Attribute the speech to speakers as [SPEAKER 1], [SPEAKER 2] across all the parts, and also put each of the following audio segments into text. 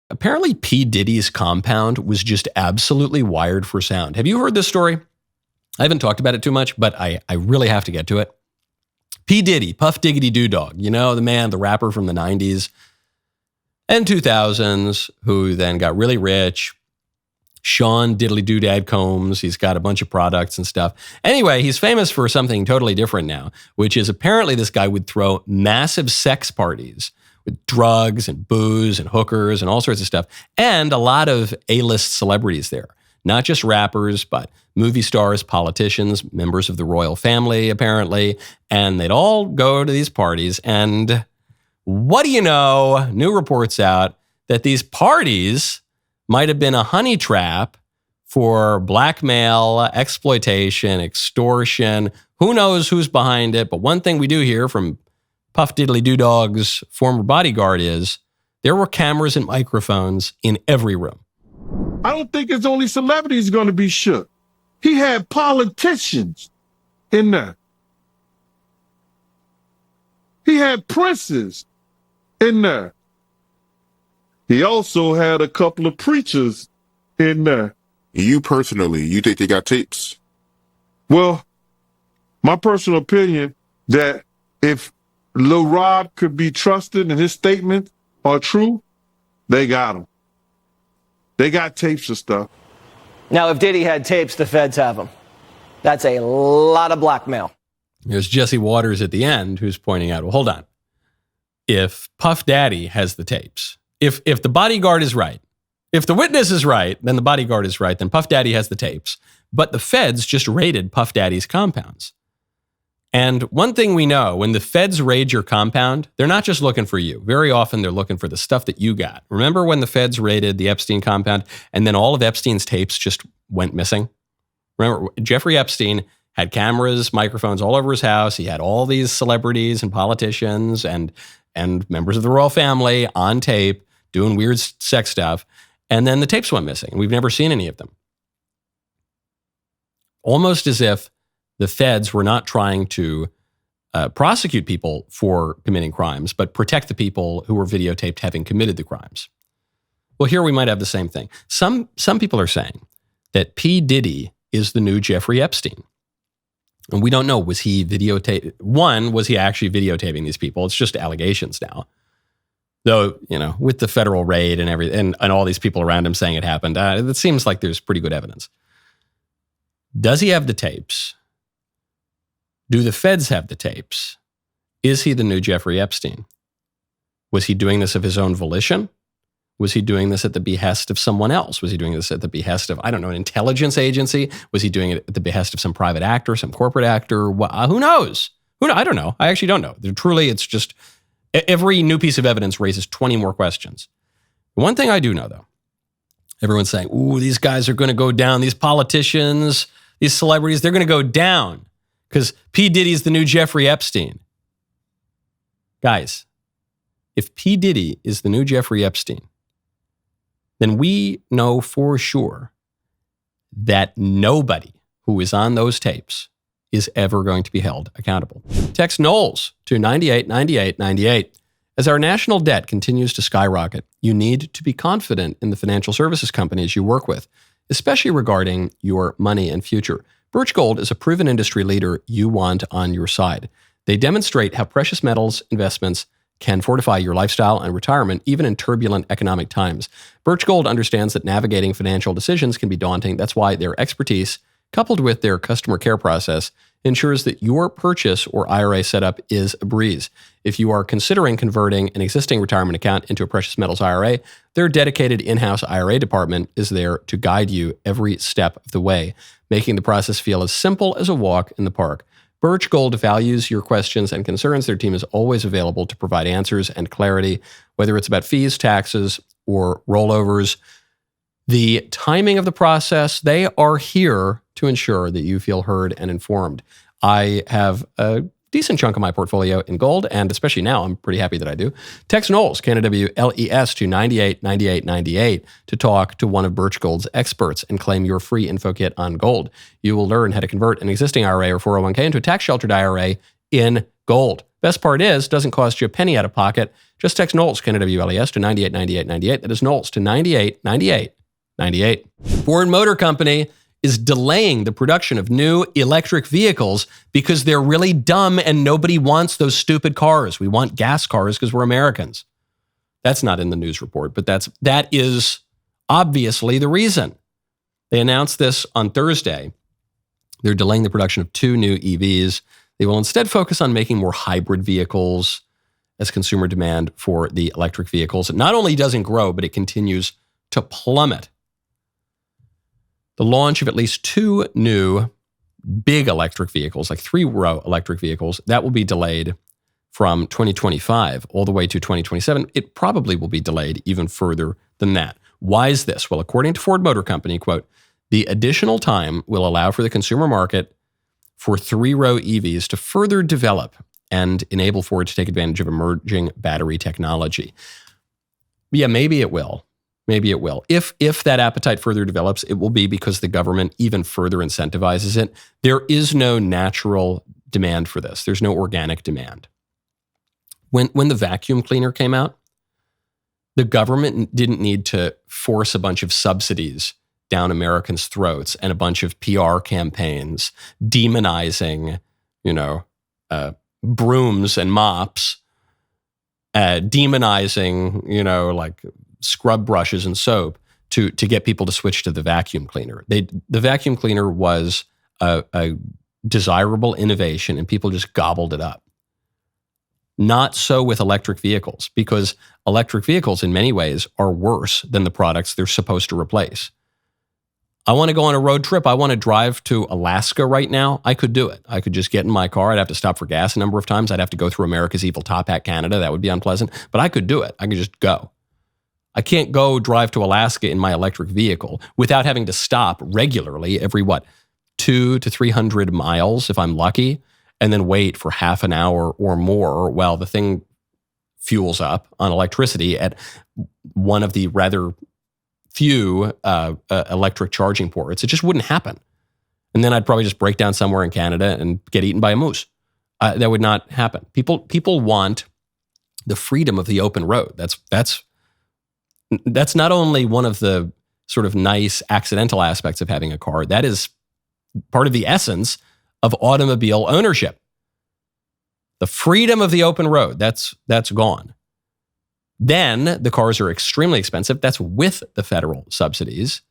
[SPEAKER 1] Apparently, P. Diddy's compound was just absolutely wired for sound. Have you heard this story? I haven't talked about it too much, but I really have to get to it. P. Diddy, Puff Diggity Doo Dog, you know, the rapper from the 90s and 2000s who then got really rich. Sean Diddly Doodad Combs. He's got a bunch of products and stuff. Anyway, he's famous for something totally different now, which is apparently this guy would throw massive sex parties with drugs and booze and hookers and all sorts of stuff, and a lot of A-list celebrities there. Not just rappers, but movie stars, politicians, members of the royal family, apparently. And they'd all go to these parties. And what do you know? New reports out that these parties might have been a honey trap for blackmail, exploitation, extortion. Who knows who's behind it? But one thing we do hear from Puff Diddly Doo Dog's former bodyguard is there were cameras and microphones in every room.
[SPEAKER 2] I don't think it's only celebrities going to be shook. He had politicians in there. He had princes in there. He also had a couple of preachers in there.
[SPEAKER 3] You personally, you think they got tapes?
[SPEAKER 2] Well, my personal opinion that if Lil Rob could be trusted and his statements are true, they got him. They got tapes of stuff.
[SPEAKER 4] Now, if Diddy had tapes, the feds have them. That's a lot of blackmail.
[SPEAKER 1] There's Jesse Waters at the end who's pointing out, well, hold on. If Puff Daddy has the tapes, if the bodyguard is right, if the witness is right, then the bodyguard is right, then Puff Daddy has the tapes. But the feds just raided Puff Daddy's compounds. And one thing we know, when the feds raid your compound, they're not just looking for you. Very often they're looking for the stuff that you got. Remember when the feds raided the Epstein compound and then all of Epstein's tapes just went missing? Remember, Jeffrey Epstein had cameras, microphones all over his house. He had all these celebrities and politicians and members of the royal family on tape doing weird sex stuff. And then the tapes went missing. We've never seen any of them. Almost as if the feds were not trying to prosecute people for committing crimes, but protect the people who were videotaped having committed the crimes. Well, here we might have the same thing. Some people are saying that P. Diddy is the new Jeffrey Epstein. And we don't know, was he actually videotaping these people? It's just allegations now. Though, you know, with the federal raid and everything, and all these people around him saying it happened, it seems like there's pretty good evidence. Does he have the tapes? Do the feds have the tapes? Is he the new Jeffrey Epstein? Was he doing this of his own volition? Was he doing this at the behest of someone else? Was he doing this at the behest of, I don't know, an intelligence agency? Was he doing it at the behest of some private actor, some corporate actor? Who knows? I don't know. I actually don't know. Truly, it's just every new piece of evidence raises 20 more questions. One thing I do know, though, everyone's saying, ooh, these guys are going to go down. These politicians, these celebrities, they're going to go down because P. Diddy's the new Jeffrey Epstein. Guys, if P. Diddy is the new Jeffrey Epstein, then we know for sure that nobody who is on those tapes is ever going to be held accountable. Text Knowles to 989898. As our national debt continues to skyrocket, you need to be confident in the financial services companies you work with, especially regarding your money and future. Birch Gold is a proven industry leader you want on your side. They demonstrate how precious metals investments can fortify your lifestyle and retirement even in turbulent economic times. Birch Gold understands that navigating financial decisions can be daunting. That's why their expertise, coupled with their customer care process, ensures that your purchase or IRA setup is a breeze. If you are considering converting an existing retirement account into a precious metals IRA, their dedicated in-house IRA department is there to guide you every step of the way, making the process feel as simple as a walk in the park. Birch Gold values your questions and concerns. Their team is always available to provide answers and clarity, whether it's about fees, taxes, or rollovers. The timing of the process, they are here to ensure that you feel heard and informed. I have a decent chunk of my portfolio in gold, and especially now, I'm pretty happy that I do. Text Knowles, KNWLES, to 989898 to talk to one of Birch Gold's experts and claim your free info kit on gold. You will learn how to convert an existing IRA or 401k into a tax-sheltered IRA in gold. Best part is, it doesn't cost you a penny out of pocket. Just text Knowles, KNWLES, to 989898. That is Knowles to 989898. Ford Motor Company is delaying the production of new electric vehicles because they're really dumb and nobody wants those stupid cars. We want gas cars because we're Americans. That's not in the news report, but that is obviously the reason. They announced this on Thursday. They're delaying the production of 2 new EVs. They will instead focus on making more hybrid vehicles as consumer demand for the electric vehicles. It not only doesn't grow, but it continues to plummet. The launch of at least 2 new big electric vehicles, like 3-row electric vehicles, that will be delayed from 2025 all the way to 2027. It probably will be delayed even further than that. Why is this? Well, according to Ford Motor Company, quote, the additional time will allow for the consumer market for 3-row EVs to further develop and enable Ford to take advantage of emerging battery technology. Yeah, maybe it will. Maybe it will. If that appetite further develops, it will be because the government even further incentivizes it. There is no natural demand for this. There's no organic demand. When the vacuum cleaner came out, the government didn't need to force a bunch of subsidies down Americans' throats and a bunch of PR campaigns demonizing, brooms and mops, demonizing, like scrub brushes and soap to get people to switch to the vacuum cleaner. The vacuum cleaner was a desirable innovation and people just gobbled it up. Not so with electric vehicles, because electric vehicles in many ways are worse than the products they're supposed to replace. I want to go on a road trip. I want to drive to Alaska right now. I could do it. I could just get in my car. I'd have to stop for gas a number of times. I'd have to go through America's Evil Top Hat, Canada. That would be unpleasant, but I could do it. I could just go. I can't go drive to Alaska in my electric vehicle without having to stop regularly every, 200 to 300 miles if I'm lucky, and then wait for half an hour or more while the thing fuels up on electricity at one of the rather few electric charging ports. It just wouldn't happen. And then I'd probably just break down somewhere in Canada and get eaten by a moose. That would not happen. People want the freedom of the open road. That's not only one of the sort of nice accidental aspects of having a car. That is part of the essence of automobile ownership. The freedom of the open road, that's gone. Then the cars are extremely expensive. That's with the federal subsidies.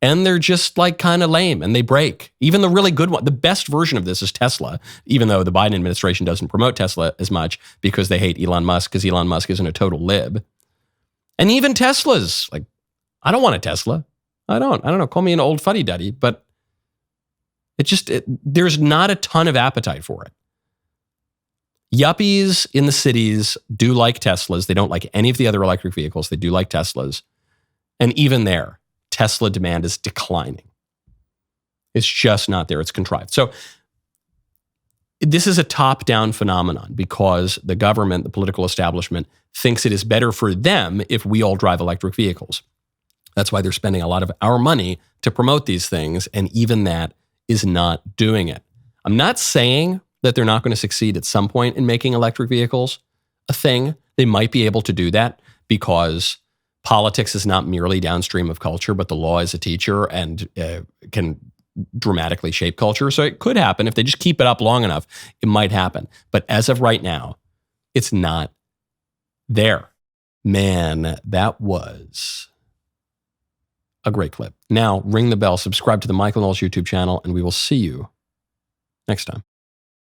[SPEAKER 1] And they're just like kind of lame and they break. Even the really good one, the best version of this is Tesla, even though the Biden administration doesn't promote Tesla as much because they hate Elon Musk, because Elon Musk isn't a total lib. And even Teslas, like, I don't want a Tesla. I don't know. Call me an old fuddy-duddy, but there's not a ton of appetite for it. Yuppies in the cities do like Teslas. They don't like any of the other electric vehicles. They do like Teslas. And even there, Tesla demand is declining. It's just not there. It's contrived. So this is a top-down phenomenon because the government, the political establishment, thinks it is better for them if we all drive electric vehicles. That's why they're spending a lot of our money to promote these things, and even that is not doing it. I'm not saying that they're not going to succeed at some point in making electric vehicles a thing. They might be able to do that because politics is not merely downstream of culture, but the law is a teacher and can dramatically shape culture. So it could happen. If they just keep it up long enough, it might happen. But as of right now, it's not there. Man, that was a great clip. Now, ring the bell, subscribe to the Michael Knowles YouTube channel, and we will see you next time.